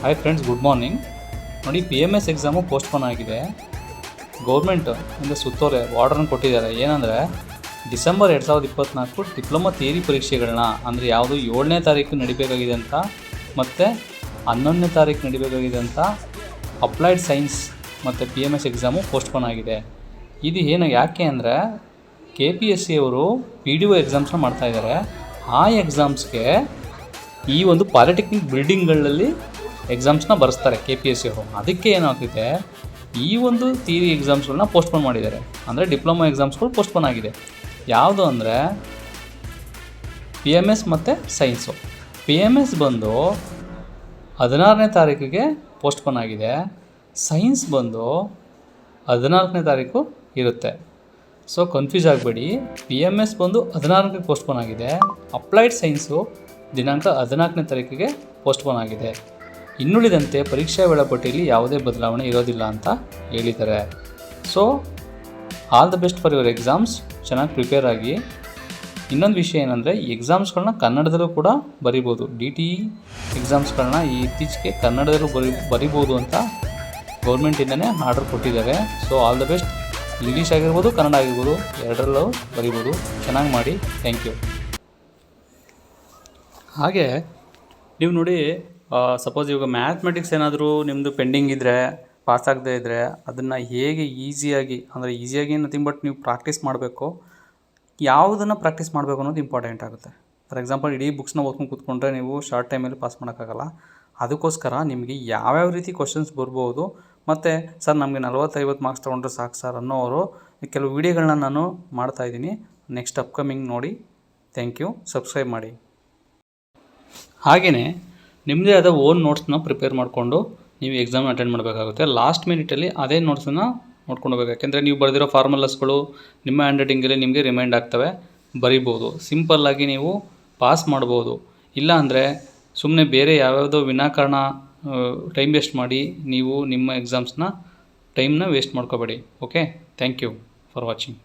Hi friends, good morning. ನೋಡಿ, PMS exam postpone ಆಗಿದೆ. Government ಇಂದ ಸುತ್ತೋಲೆ ಆರ್ಡರ್ನ ಕೊಟ್ಟಿದ್ದಾರೆ. ಏನಂದರೆ ಡಿಸೆಂಬರ್ 2024 ಡಿಪ್ಲೊಮಾ ಥಿಯರಿ ಪರೀಕ್ಷೆಗಳನ್ನ ಅಂದರೆ ಯಾವುದು 7ನೇ ತಾರೀಕು ನಡಿಬೇಕಾಗಿದೆ ಅಂತ ಮತ್ತು 11ನೇ ತಾರೀಕು ನಡಿಬೇಕಾಗಿದೆ ಅಂತ ಅಪ್ಲೈಡ್ ಸೈನ್ಸ್ ಮತ್ತು PMS ಎಕ್ಸಾಮು ಪೋಸ್ಟ್ಪೋನ್ ಆಗಿದೆ. ಇದು ಯಾಕೆ ಅಂದರೆ KPSC ಅವರು PDO ಎಕ್ಸಾಮ್ಸ್ನ ಮಾಡ್ತಾಯಿದ್ದಾರೆ. ಆ ಎಕ್ಸಾಮ್ಸ್ಗೆ ಈ ಒಂದು ಪಾಲಿಟೆಕ್ನಿಕ್ ಬಿಲ್ಡಿಂಗ್ಗಳಲ್ಲಿ ಎಕ್ಸಾಮ್ಸ್ನ ಬರೆಸ್ತಾರೆ KPSC ಅವರು. ಅದಕ್ಕೆ ಏನಾಗ್ತಿದೆ, ಈ ಒಂದು ಥಿಯರಿ ಎಕ್ಸಾಮ್ಸ್ಗಳನ್ನ ಪೋಸ್ಟ್ಪೋನ್ ಮಾಡಿದ್ದಾರೆ. ಅಂದರೆ ಡಿಪ್ಲೊಮಾ ಎಕ್ಸಾಮ್ಸ್ಗಳು ಪೋಸ್ಟ್ಪೋನ್ ಆಗಿದೆ. ಯಾವುದು ಅಂದರೆ PMS ಮತ್ತು ಸೈನ್ಸು. PMS ಬಂದು 16ನೇ ತಾರೀಕಿಗೆ ಪೋಸ್ಟ್ಪೋನ್ ಆಗಿದೆ. ಸೈನ್ಸ್ ಬಂದು 14ನೇ ತಾರೀಕು ಇರುತ್ತೆ. ಸೊ ಕನ್ಫ್ಯೂಸ್ ಆಗಬೇಡಿ. PMS ಬಂದು 16ಕ್ಕೆ ಪೋಸ್ಟ್ಪೋನ್ ಆಗಿದೆ. ಅಪ್ಲೈಡ್ ಸೈನ್ಸು ದಿನಾಂಕ 14ನೇ ತಾರೀಕಿಗೆ ಪೋಸ್ಟ್ಪೋನ್ ಆಗಿದೆ. ಇನ್ನುಳಿದಂತೆ ಪರೀಕ್ಷಾ ವೇಳಾಪಟ್ಟಿಯಲ್ಲಿ ಯಾವುದೇ ಬದಲಾವಣೆ ಇರೋದಿಲ್ಲ ಅಂತ ಹೇಳಿದ್ದಾರೆ. So all the best for your exams. ಚೆನ್ನಾಗಿ ಪ್ರಿಪೇರ್ ಆಗಿ. ಇನ್ನೊಂದು ವಿಷಯ ಏನಂದರೆ, ಈ ಎಕ್ಸಾಮ್ಸ್ಗಳನ್ನ ಕನ್ನಡದಲ್ಲೂ ಕೂಡ ಬರಿಬೋದು. DTE ಎಕ್ಸಾಮ್ಸ್ಗಳನ್ನ ಇತ್ತೀಚೆಗೆ ಕನ್ನಡದಲ್ಲೂ ಬರಿಬೋದು ಅಂತ ಗೌರ್ಮೆಂಟಿಂದನೇ ಆರ್ಡರ್ ಕೊಟ್ಟಿದ್ದಾರೆ. So all the best. English ಆಗಿರ್ಬೋದು, ಕನ್ನಡ ಆಗಿರ್ಬೋದು, ಎರಡರಲ್ಲೂ ಬರಿಬೋದು. ಚೆನ್ನಾಗಿ ಮಾಡಿ. Thank you. ಹಾಗೆ ನೀವು ನೋಡಿ, ಸಪೋಸ್ ಇವಾಗ ಮ್ಯಾಥಮೆಟಿಕ್ಸ್ ಏನಾದರೂ ನಿಮ್ಮದು ಪೆಂಡಿಂಗ್ ಇದ್ದರೆ, ಪಾಸ್ ಆಗದೇ ಇದ್ದರೆ, ಅದನ್ನು ಹೇಗೆ ಈಸಿಯಾಗಿ ನಥಿಂಗ್ ಬಟ್ ನೀವು ಪ್ರಾಕ್ಟೀಸ್ ಮಾಡಬೇಕು. ಯಾವುದನ್ನು ಪ್ರಾಕ್ಟೀಸ್ ಮಾಡಬೇಕು ಅನ್ನೋದು ಇಂಪಾರ್ಟೆಂಟ್ ಆಗುತ್ತೆ. ಫಾರ್ ಎಕ್ಸಾಂಪಲ್, ಇಡೀ ಬುಕ್ಸ್ನ ಓದ್ಕೊಂಡು ಕೂತ್ಕೊಂಡ್ರೆ ನೀವು ಶಾರ್ಟ್ ಟೈಮಲ್ಲಿ ಪಾಸ್ ಮಾಡೋಕ್ಕಾಗಲ್ಲ. ಅದಕ್ಕೋಸ್ಕರ ನಿಮಗೆ ಯಾವ್ಯಾವ ರೀತಿ ಕ್ವಶನ್ಸ್ ಬರ್ಬೋದು, ಮತ್ತು ಸರ್ ನಮಗೆ 40-50 ಮಾರ್ಕ್ಸ್ ತೊಗೊಂಡ್ರೆ ಸಾಕು ಸರ್ ಅನ್ನೋರು ಕೆಲವು ವೀಡಿಯೋಗಳನ್ನ ನಾನು ಮಾಡ್ತಾಯಿದ್ದೀನಿ. ನೆಕ್ಸ್ಟ್ ಅಪ್ಕಮಿಂಗ್ ನೋಡಿ. Thank you. ಸಬ್ಸ್ಕ್ರೈಬ್ ಮಾಡಿ. ಹಾಗೆಯೇ ನಿಮ್ಮದೇ ಆದ ಓನ್ ನೋಟ್ಸ್ನ ಪ್ರಿಪೇರ್ ಮಾಡಿಕೊಂಡು ನೀವು ಎಕ್ಸಾಮ್ ಅಟೆಂಡ್ ಮಾಡಬೇಕಾಗುತ್ತೆ. ಲಾಸ್ಟ್ ಮಿನಿಟಲ್ಲಿ ಅದೇ ನೋಟ್ಸನ್ನು ನೋಡ್ಕೊಂಡು ಹೋಗಬೇಕು. ಯಾಕೆಂದರೆ ನೀವು ಬರೆದಿರೋ ಫಾರ್ಮುಲಾಸ್ಗಳು ನಿಮ್ಮ ಹ್ಯಾಂಡ್ ರೈಟಿಂಗಲ್ಲಿ ನಿಮಗೆ ರಿಮೈಂಡ್ ಆಗ್ತವೆ. ಬರಿಬೋದು. ಸಿಂಪಲ್ಲಾಗಿ ನೀವು ಪಾಸ್ ಮಾಡ್ಬೋದು. ಇಲ್ಲ ಅಂದರೆ ಸುಮ್ಮನೆ ಬೇರೆ ಯಾವ್ಯಾವುದೋ ವಿನಾಕಾರಣ ಟೈಮ್ ವೇಸ್ಟ್ ಮಾಡಿ ನೀವು ನಿಮ್ಮ ಎಕ್ಸಾಮ್ಸ್ನ ಟೈಮ್ನ ವೇಸ್ಟ್ ಮಾಡ್ಕೋಬೇಡಿ. Okay, thank you for watching.